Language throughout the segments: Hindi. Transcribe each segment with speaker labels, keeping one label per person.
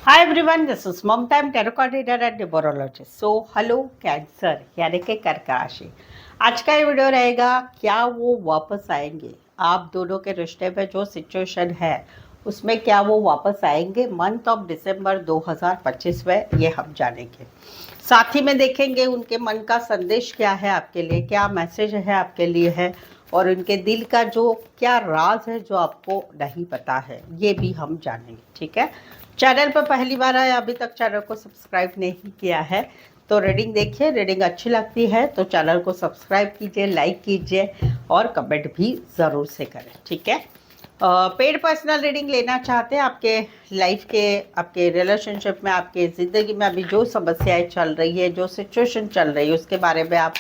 Speaker 1: Hi everyone, this is Mom Time Tarot Card Reader and Numerologist. So, hello cancer यानी कि कर्क राशि। आज का ये वीडियो रहेगा, क्या वो वापस आएंगे? आप दोनों के रिश्ते में जो सिचुएशन है उसमें क्या वो वापस आएंगे मंथ ऑफ दिसंबर 2025 में, ये हम जानेंगे। साथ ही में देखेंगे उनके मन का संदेश क्या है आपके लिए, क्या मैसेज है आपके लिए है, और उनके दिल का जो क्या राज है जो आपको नहीं पता है, ये भी हम जानेंगे। ठीक है, चैनल पर पहली बार आए, अभी तक चैनल को सब्सक्राइब नहीं किया है तो रीडिंग देखिए। रीडिंग अच्छी लगती है तो चैनल को सब्सक्राइब कीजिए, लाइक कीजिए और कमेंट भी ज़रूर से करें। ठीक है, पेड पर्सनल रीडिंग लेना चाहते हैं आपके लाइफ के, आपके रिलेशनशिप में, आपके ज़िंदगी में अभी जो समस्याएं चल रही है, जो सिचुएशन चल रही है उसके बारे में आप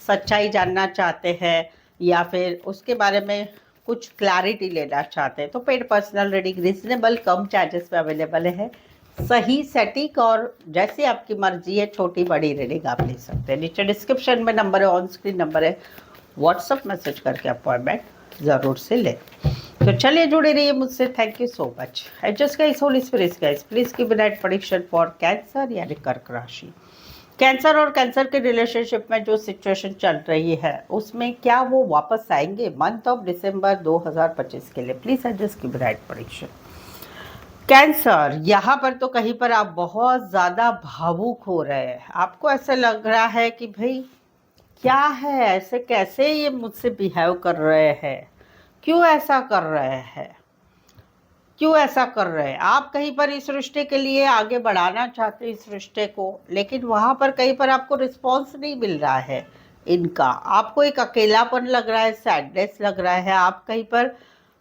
Speaker 1: सच्चाई जानना चाहते हैं या फिर उसके बारे में कुछ क्लैरिटी लेना चाहते हैं तो पेड पर्सनल रीडिंग रिजनेबल कम चार्जेस में अवेलेबल है। सही सटीक और जैसी आपकी मर्जी है छोटी बड़ी रीडिंग आप ले सकते हैं। नीचे डिस्क्रिप्शन में नंबर है, ऑन स्क्रीन नंबर है, व्हाट्सअप मैसेज करके अपॉइंटमेंट ज़रूर से लें। तो चलिए जुड़े रहिए मुझसे। Thank you so much. Adjust guys, holy spirits guys, please give night prediction for cancer यानी कर्क राशि। कैंसर और कैंसर के रिलेशनशिप में जो सिचुएशन चल रही है उसमें क्या वो वापस आएंगे मंथ ऑफ दिसंबर 2025 के लिए? Please adjust give night prediction. Cancer, यहाँ पर तो कहीं पर आप बहुत ज़्यादा भावुक हो रहे हैं। आपको ऐसा लग रहा है कि भाई क्या है, ऐसे कैसे ये मुझसे बिहेव कर रहे हैं, क्यों ऐसा कर रहे हैं, क्यों ऐसा कर रहे हैं। आप कहीं पर इस रिश्ते के लिए आगे बढ़ाना चाहते हैं इस रिश्ते को, लेकिन वहाँ पर कहीं पर आपको रिस्पॉन्स नहीं मिल रहा है इनका। आपको एक अकेलापन लग रहा है, सैडनेस लग रहा है, आप कहीं पर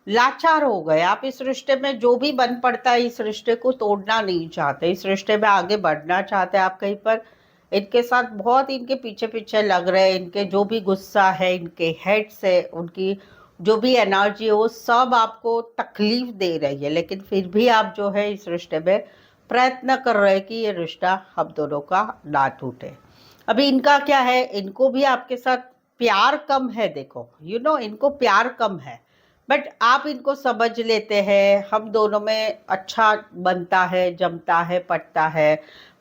Speaker 1: लाचार हो गए। आप इस रिश्ते में जो भी बन पड़ता है इस रिश्ते को तोड़ना नहीं चाहते, इस रिश्ते में आगे बढ़ना चाहते हैं। आप कहीं पर इनके साथ बहुत इनके पीछे पीछे लग रहे हैं। इनके जो भी गुस्सा है, इनके हेड से उनकी जो भी एनर्जी है वो सब आपको तकलीफ दे रही है, लेकिन फिर भी आप जो है इस रिश्ते में प्रयत्न कर रहे हैं कि ये रिश्ता हम दोनों का ना टूटे। अभी इनका क्या है, इनको भी आपके साथ प्यार कम है। देखो इनको प्यार कम है, बट आप इनको समझ लेते हैं। हम दोनों में अच्छा बनता है, जमता है, पटता है,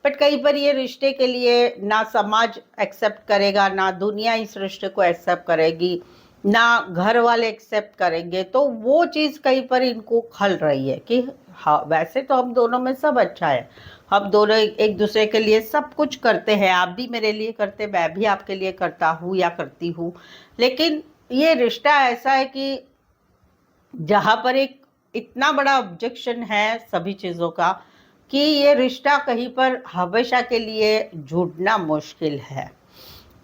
Speaker 1: बट कहीं पर ये रिश्ते के लिए ना समाज एक्सेप्ट करेगा, ना दुनिया इस रिश्ते को एक्सेप्ट करेगी, ना घर वाले एक्सेप्ट करेंगे। तो वो चीज़ कहीं पर इनको खल रही है कि हाँ, वैसे तो हम दोनों में सब अच्छा है, हम दोनों एक दूसरे के लिए सब कुछ करते हैं, आप भी मेरे लिए करते, मैं भी आपके लिए करता हूँ या करती हूँ, लेकिन ये रिश्ता ऐसा है कि जहाँ पर एक इतना बड़ा ऑब्जेक्शन है सभी चीज़ों का कि ये रिश्ता कहीं पर हमेशा के लिए जुड़ना मुश्किल है।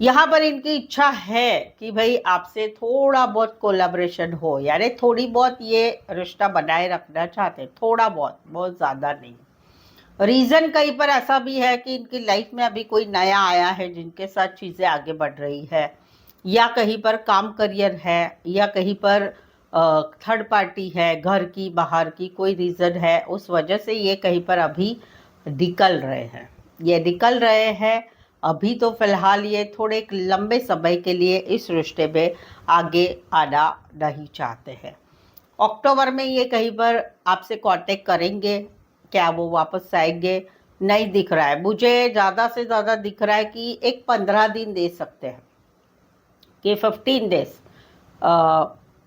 Speaker 1: यहाँ पर इनकी इच्छा है कि भाई आपसे थोड़ा बहुत कोलैबोरेशन हो, यानी थोड़ी बहुत ये रिश्ता बनाए रखना चाहते हैं, थोड़ा बहुत, बहुत ज़्यादा नहीं। रीज़न कहीं पर ऐसा भी है कि इनकी लाइफ में अभी कोई नया आया है जिनके साथ चीज़ें आगे बढ़ रही है, या कहीं पर काम करियर है, या कहीं पर थर्ड पार्टी है, घर की बाहर की कोई रीज़न है, उस वजह से ये कहीं पर अभी निकल रहे हैं। ये निकल रहे हैं अभी तो फिलहाल ये थोड़े एक लंबे समय के लिए इस रिश्ते में आगे आना नहीं चाहते हैं। अक्टूबर में ये कहीं पर आपसे कांटेक्ट करेंगे, क्या वो वापस आएंगे नहीं दिख रहा है मुझे। ज़्यादा से ज़्यादा दिख रहा है कि एक 15 दिन दे सकते हैं, कि 15 डेज,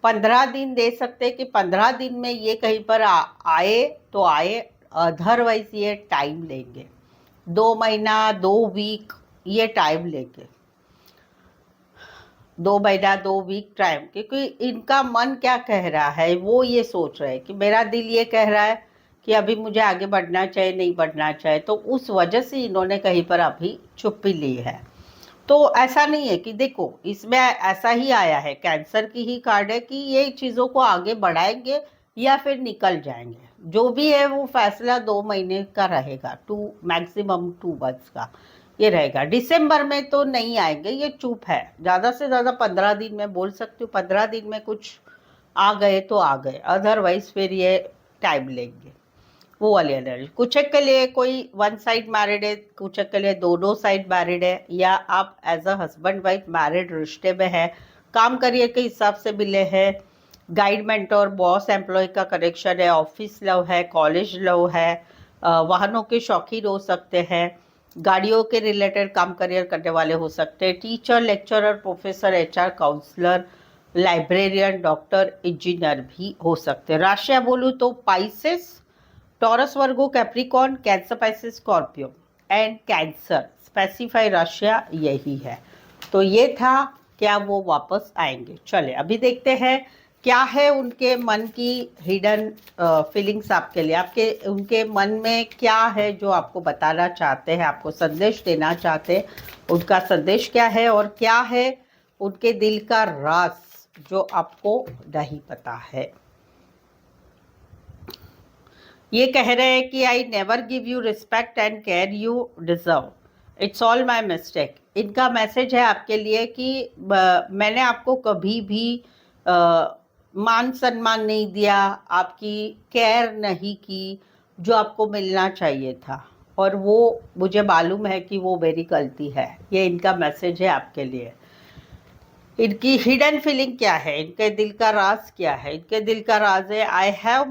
Speaker 1: 15 दिन दे सकते हैं कि 15 दिन में ये कहीं पर आए तो आए, अदरवाइज ये टाइम लेंगे, 2 महीना 2 वीक ये टाइम लेंगे, 2 महीना 2 वीक टाइम। क्योंकि इनका मन क्या कह रहा है, वो ये सोच रहे हैं कि मेरा दिल ये कह रहा है कि अभी मुझे आगे बढ़ना चाहिए, नहीं बढ़ना चाहिए, तो उस वजह से इन्होंने कहीं पर अभी चुप्पी ली है। तो ऐसा नहीं है कि देखो इसमें ऐसा ही आया है, कैंसर की ही कार्ड है कि ये चीज़ों को आगे बढ़ाएंगे या फिर निकल जाएंगे। जो भी है वो फैसला 2 महीने का रहेगा, मैक्सिमम 2 मंथ्स का ये रहेगा। दिसंबर में तो नहीं आएंगे, ये चुप है। ज़्यादा से ज़्यादा 15 दिन में बोल सकती हूँ, 15 दिन में कुछ आ गए तो आ गए, अदरवाइज फिर ये टाइम लेंगे। वो वाली एनर्जी कुछ एक के लिए कोई वन साइड मैरिड है, कुछ एक के लिए दोनों साइड मैरिड है, या आप as a husband wife married रिश्ते में है, काम करियर के हिसाब से मिले हैं, गाइड मेंटोर बॉस एम्प्लॉय का कनेक्शन है, ऑफिस लव है, कॉलेज लव है, वाहनों के शौकीन हो सकते हैं, गाड़ियों के रिलेटेड काम करियर करने वाले हो सकते हैं, teacher, lecturer, professor, HR, counsellor, librarian, doctor, engineer भी हो सकते हैं। राशियाँ बोलूँ तो Pisces, Taurus, Virgo, Capricorn, Cancer, Pisces, Scorpio and Cancer. Specify राशियाँ यही है। तो ये था क्या वो वापस आएंगे। चले अभी देखते हैं क्या है उनके मन की हिडन फीलिंग्स आपके लिए। आपके उनके मन में क्या है जो आपको बताना चाहते हैं, आपको संदेश देना चाहते हैं, उनका संदेश क्या है और क्या है उनके दिल का राज जो आपको नहीं पता है। ये कह रहे हैं कि I never give you respect and care you deserve, it's all my mistake. इनका मैसेज है आपके लिए कि मैंने आपको कभी भी मान सम्मान नहीं दिया, आपकी केयर नहीं की जो आपको मिलना चाहिए था, और वो मुझे मालूम है कि वो मेरी गलती है। ये इनका मैसेज है आपके लिए। इनकी हिडन फीलिंग क्या है, इनके दिल का राज क्या है। इनके दिल का राज है I have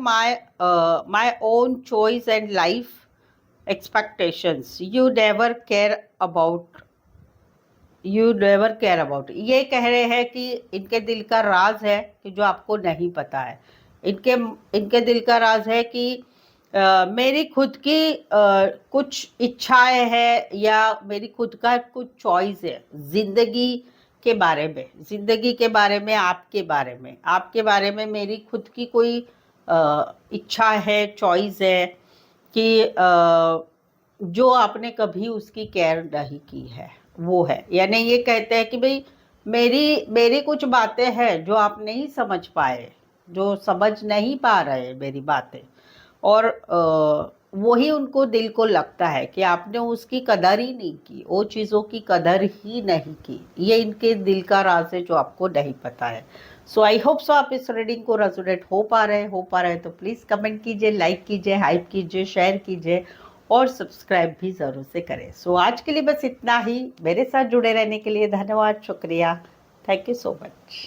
Speaker 1: my own choice and life expectations, you never care about, you never care about. ये कह रहे हैं कि इनके दिल का राज है कि जो आपको नहीं पता है। इनके दिल का राज है कि मेरी खुद की कुछ इच्छाएं हैं या मेरी खुद का कुछ चॉइस है जिंदगी के बारे में, जिंदगी के बारे में, आपके बारे में मेरी खुद की कोई इच्छा है, चॉइस है कि जो आपने कभी उसकी केयर नहीं की है, वो है। यानी ये कहते हैं कि भाई मेरी मेरी कुछ बातें हैं जो आप नहीं समझ पाए, जो समझ नहीं पा रहे मेरी बातें, और वही उनको दिल को लगता है कि आपने उसकी कदर ही नहीं की, वो चीज़ों की कदर ही नहीं की। ये इनके दिल का राज है जो आपको नहीं पता है। सो आई होप सो आप इस रीडिंग को रेजोनेट हो पा रहे हैं तो प्लीज़ कमेंट कीजिए, लाइक कीजिए, हाइप कीजिए, शेयर कीजिए और सब्सक्राइब भी ज़रूर से करें। सो आज के लिए बस इतना ही। मेरे साथ जुड़े रहने के लिए धन्यवाद, शुक्रिया, थैंक यू सो मच।